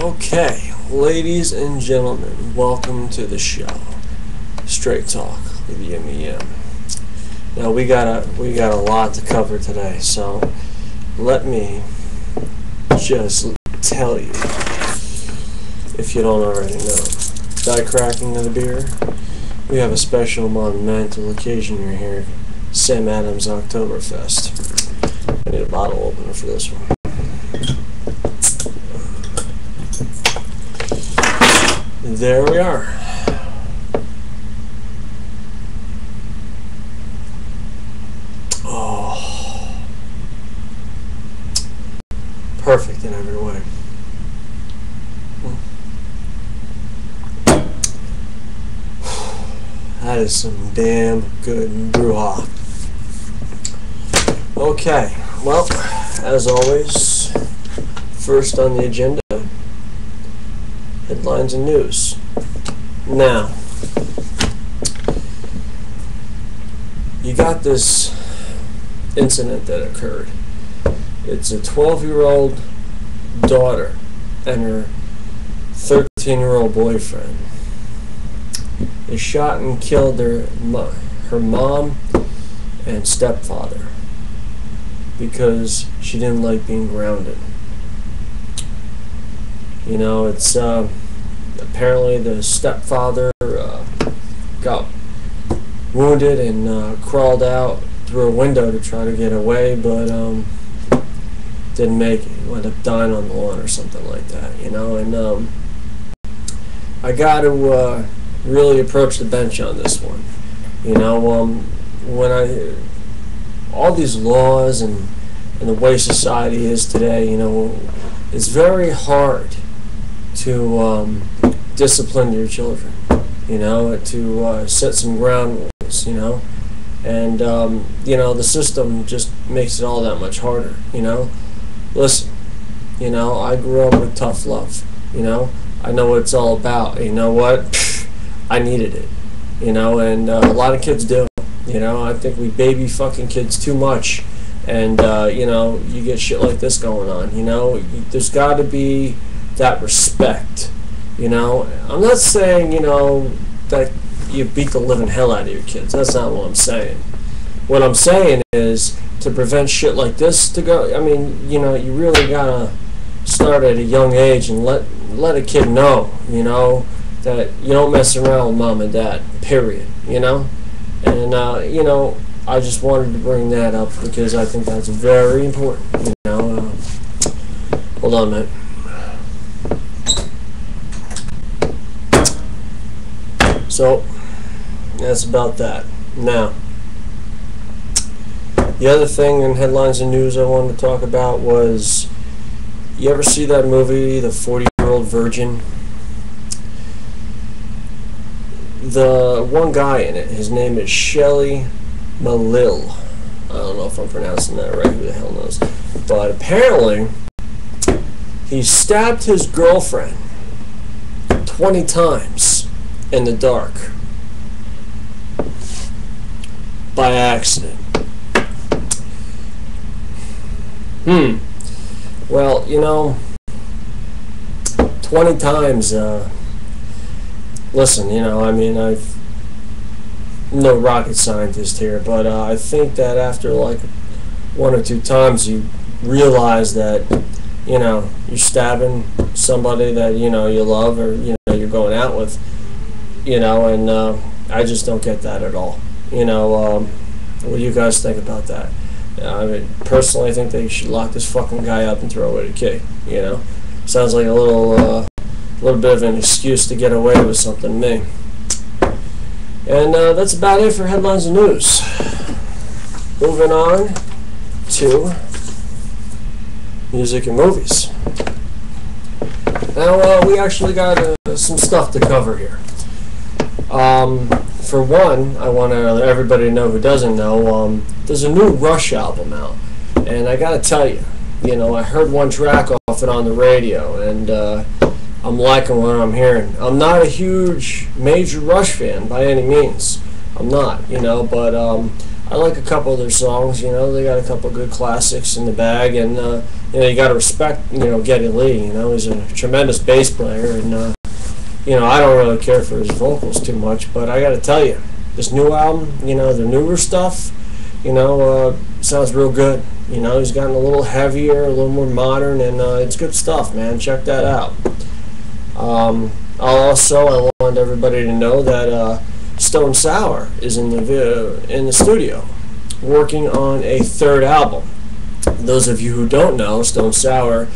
Okay, ladies and gentlemen, welcome to the show. Straight Talk with Yimmy Yim. Now we got a lot to cover today, so let me just tell you, if you don't already know, die cracking of the beer. We have a special monumental occasion here, Sam Adams Oktoberfest. I need a bottle opener for this one. There we are. Oh, perfect in every way. That is some damn good brouhaha. Okay, well, as always, first on the agenda, headlines and news. Now, you got this incident that occurred. It's a 12-year-old daughter and her 13-year-old boyfriend. They shot and killed her mom and stepfather because she didn't like being grounded. You know, it's apparently the stepfather got wounded and crawled out through a window to try to get away, but didn't make it. He wound up dying on the lawn or something like that, you know. And I got to really approach the bench on this one. You know, when all these laws and the way society is today, you know, it's very hard to discipline your children, you know, to set some ground rules, you know, and you know, the system just makes it all that much harder, you know. Listen, you know, I grew up with tough love, you know, I know what it's all about. You know what, I needed it, you know, and a lot of kids do, you know. I think we baby fucking kids too much, and you know, you get shit like this going on, you know. There's got to be that respect, you know. I'm not saying, you know, that you beat the living hell out of your kids. That's not what I'm saying. What I'm saying is, to prevent shit like this to go, I mean, you know, you really gotta start at a young age and let a kid know, you know, that you don't mess around with mom and dad, period, you know. And you know, I just wanted to bring that up because I think that's very important, you know. Hold on a minute. So, that's about that. Now, the other thing in headlines and news I wanted to talk about was, you ever see that movie, The 40-Year-Old Virgin? The one guy in it, his name is Shelley Malil. I don't know if I'm pronouncing that right, who the hell knows. But apparently, he stabbed his girlfriend 20 times in the dark by accident. Well, you know, 20 times, listen, you know, I mean, I'm no rocket scientist here, but I think that after like 1 or 2 times you realize that, you know, you're stabbing somebody that, you know, you love, or, you know, you're going out with, you know. And I just don't get that at all, you know. What do you guys think about that? I mean, personally, I think they should lock this fucking guy up and throw away the key, you know. Sounds like a little bit of an excuse to get away with something to me. And that's about it for headlines and news. Moving on to music and movies. Now, we actually got some stuff to cover here. For one, I want to let everybody know who doesn't know, there's a new Rush album out. And I gotta tell you, you know, I heard one track off it on the radio, and I'm liking what I'm hearing. I'm not a huge major Rush fan by any means. I'm not, you know, but I like a couple of their songs. You know, they got a couple of good classics in the bag, and you know, you got to respect, you know, Geddy Lee. You know, he's a tremendous bass player, and you know, I don't really care for his vocals too much, but I got to tell you, this new album, you know, the newer stuff, you know, sounds real good. You know, he's gotten a little heavier, a little more modern, and it's good stuff, man. Check that out. I want everybody to know that Stone Sour is in the studio, working on a third album. Those of you who don't know, Stone Sour,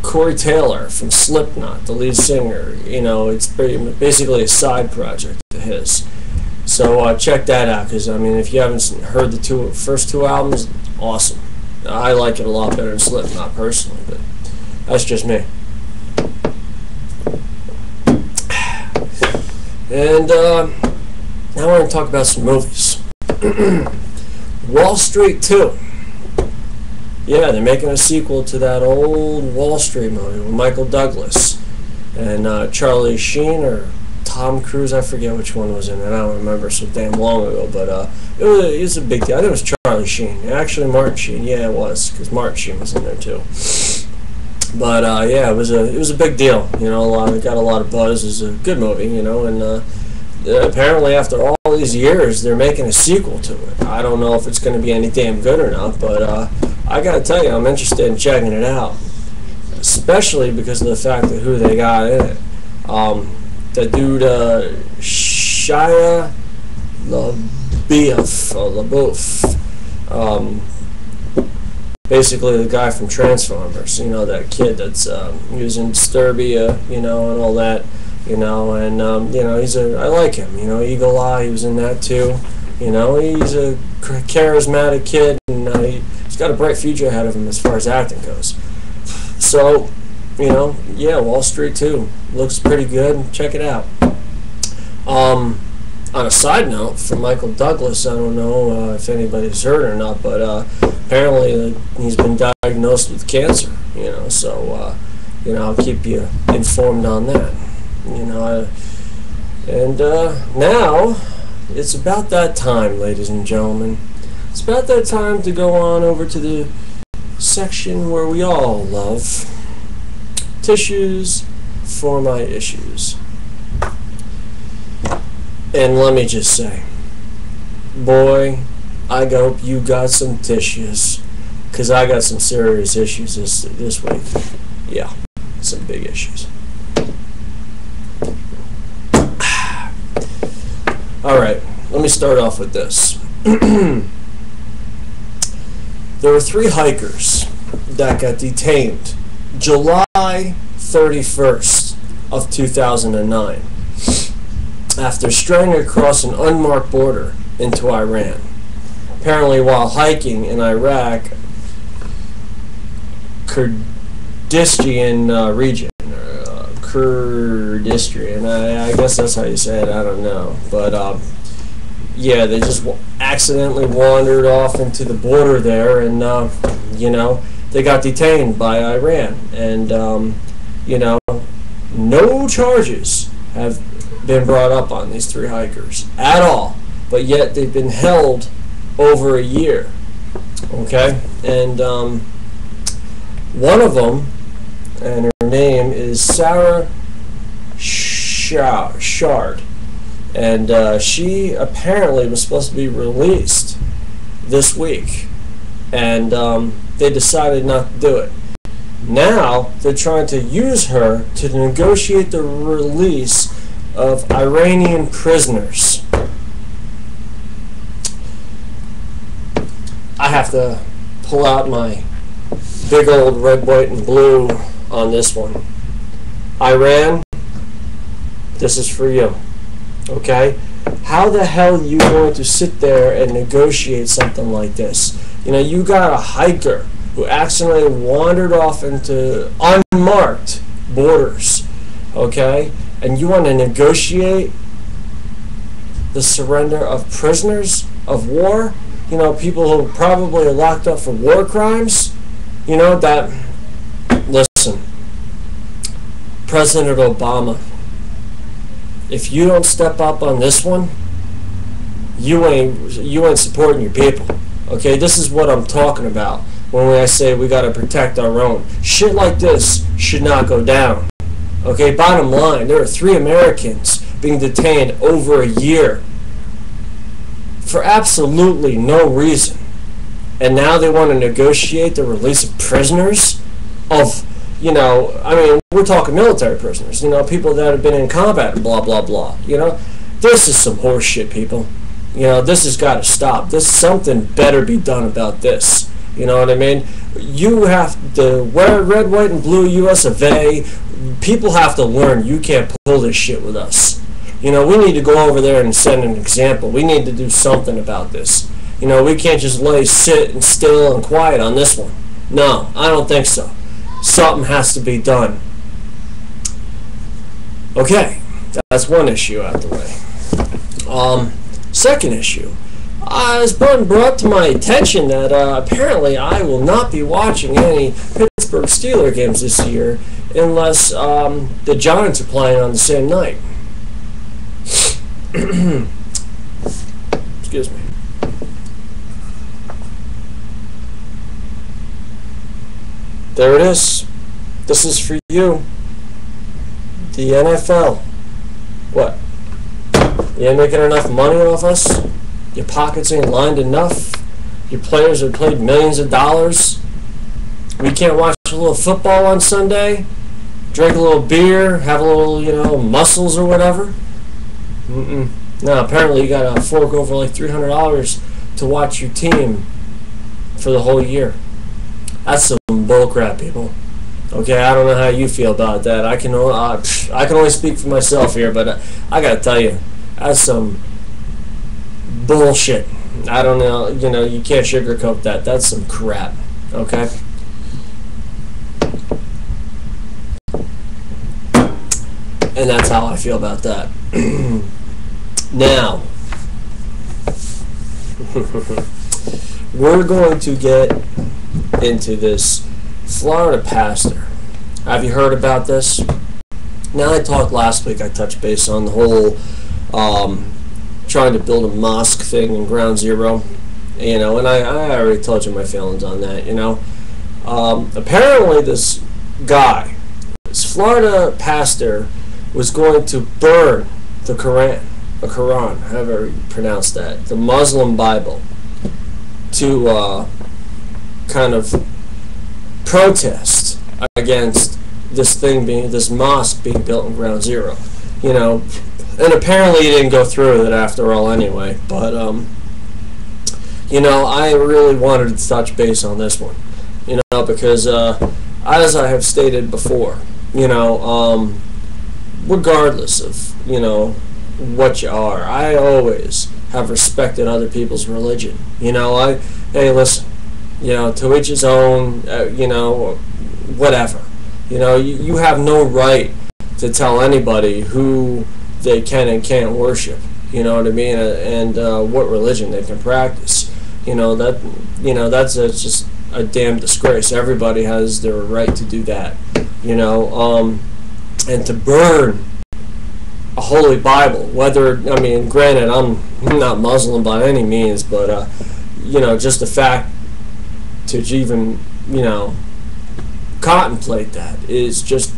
Corey Taylor from Slipknot, the lead singer, you know, it's basically a side project of his. So check that out, because I mean, if you haven't heard the first two albums, awesome. I like it a lot better than Slipknot personally, but that's just me. And now we're going to talk about some movies. Wall Street 2. Yeah, they're making a sequel to that old Wall Street movie with Michael Douglas and Charlie Sheen or Tom Cruise. I forget which one was in it. I don't remember, so damn long ago. But it was a big deal. I think it was Charlie Sheen. Actually, Martin Sheen. Yeah, it was, because Martin Sheen was in there too. But yeah, it was a big deal. You know, it got a lot of buzz. It was a good movie. You know, and apparently after all these years, they're making a sequel to it. I don't know if it's going to be any damn good or not, but I got to tell you, I'm interested in checking it out, especially because of the fact of who they got in it. The dude Shia LaBeouf, basically the guy from Transformers, you know, that kid that's he was in Disturbia, you know, and all that, you know, and you know, I like him, you know, Eagle Eye, he was in that too, you know, he's a charismatic kid, and he's got a bright future ahead of him as far as acting goes. So, you know, yeah, Wall Street 2 looks pretty good. Check it out. On a side note, for Michael Douglas, I don't know if anybody's heard or not, but apparently he's been diagnosed with cancer. You know, so you know, I'll keep you informed on that. You know, and now it's about that time, ladies and gentlemen. It's about that time to go on over to the section where we all love. Tissues for my issues. And let me just say, boy, I hope you got some tissues, because I got some serious issues this week. Yeah, some big issues. Alright, let me start off with this. There were 3 hikers that got detained July 31st of 2009 after straying across an unmarked border into Iran. Apparently while hiking in Iraq, Kurdistan region, Kurdistan, I guess that's how you say it, I don't know, but yeah, they just accidentally wandered off into the border there, and you know, they got detained by Iran, and you know, no charges have been brought up on these 3 hikers at all, but yet they've been held over a year. Okay, and one of them, and her name is Sarah Shard, and she apparently was supposed to be released this week, and they decided not to do it. Now they're trying to use her to negotiate the release of Iranian prisoners. I have to pull out my big old red, white, and blue on this one. Iran, this is for you. Okay? How the hell are you going to sit there and negotiate something like this? You know, you got a hiker who accidentally wandered off into unmarked borders, okay? And you want to negotiate the surrender of prisoners of war? You know, people who probably are locked up for war crimes? You know, that... Listen, President Obama, if you don't step up on this one, you ain't supporting your people. Okay, this is what I'm talking about when I say we got to protect our own. Shit like this should not go down. Okay, bottom line, there are 3 Americans being detained over a year for absolutely no reason. And now they want to negotiate the release of prisoners of, you know, I mean, we're talking military prisoners, you know, people that have been in combat and blah, blah, blah, you know. This is some horse shit, people. You know, this has got to stop. Something better be done about this. You know what I mean? You have to wear red, white, and blue US of A. People have to learn you can't pull this shit with us. You know, we need to go over there and set an example. We need to do something about this. You know, we can't just sit and still and quiet on this one. No, I don't think so. Something has to be done. Okay, that's one issue out the way. Second issue. It's been brought to my attention that apparently I will not be watching any Pittsburgh Steelers games this year unless the Giants are playing on the same night. Excuse me. There it is. This is for you. The NFL. What? You ain't making enough money off us? Your pockets ain't lined enough? Your players have played millions of dollars? We can't watch a little football on Sunday? Drink a little beer? Have a little, you know, mussels or whatever? No, apparently you got to fork over like $300 to watch your team for the whole year. That's some bullcrap, people. Okay, I don't know how you feel about that. I can only speak for myself here, but I gotta tell you, that's some bullshit. I don't know, you know, you can't sugarcoat that. That's some crap. Okay. And that's how I feel about that. Now, we're going to get into this Florida pastor. Have you heard about this? Now, I talked last week, I touched base on the whole trying to build a mosque thing in Ground Zero, you know, and I already told you my feelings on that, you know. Apparently this guy, this Florida pastor, was going to burn the Quran, however you pronounce that, the Muslim Bible, to kind of protest against this mosque being built in Ground Zero, you know. And apparently he didn't go through with it after all anyway, but you know, I really wanted to touch base on this one, you know, because as I have stated before, you know, regardless of, you know, what you are, I always have respected other people's religion. You know, hey, listen, you know, to each his own, you know, whatever. You know, you have no right to tell anybody who they can and can't worship. You know what I mean? And what religion they can practice. You know, that's just a damn disgrace. Everybody has their right to do that. You know, and to burn a holy Bible, whether, I mean, granted, I'm not Muslim by any means, but you know, just the fact to even, you know, contemplate that is just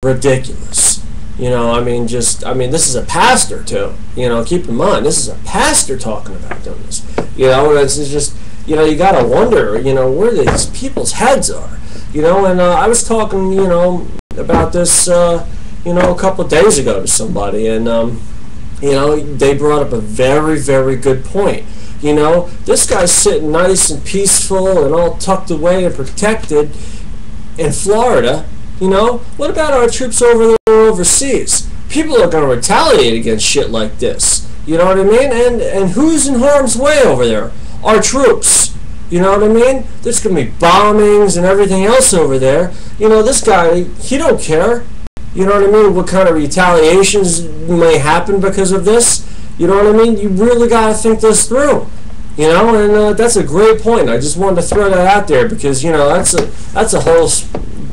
ridiculous. You know, I mean, this is a pastor too. You know, keep in mind, this is a pastor talking about doing this. You know, and it's just, you know, you gotta wonder, you know, where these people's heads are. You know, and I was talking, you know, about this, you know, a couple of days ago to somebody, and you know, they brought up a very, very good point. You know, this guy's sitting nice and peaceful and all tucked away and protected in Florida. You know, what about our troops over there overseas? People are going to retaliate against shit like this. You know what I mean? And who's in harm's way over there? Our troops. You know what I mean? There's going to be bombings and everything else over there. You know, this guy, he don't care. You know what I mean? What kind of retaliations may happen because of this? You know what I mean? You really got to think this through. You know, and that's a great point. I just wanted to throw that out there because, you know, that's a whole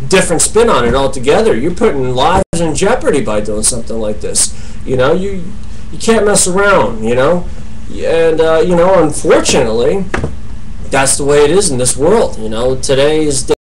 different spin on it altogether. You're putting lives in jeopardy by doing something like this. You know, you can't mess around, you know. And you know, unfortunately, that's the way it is in this world. You know, today's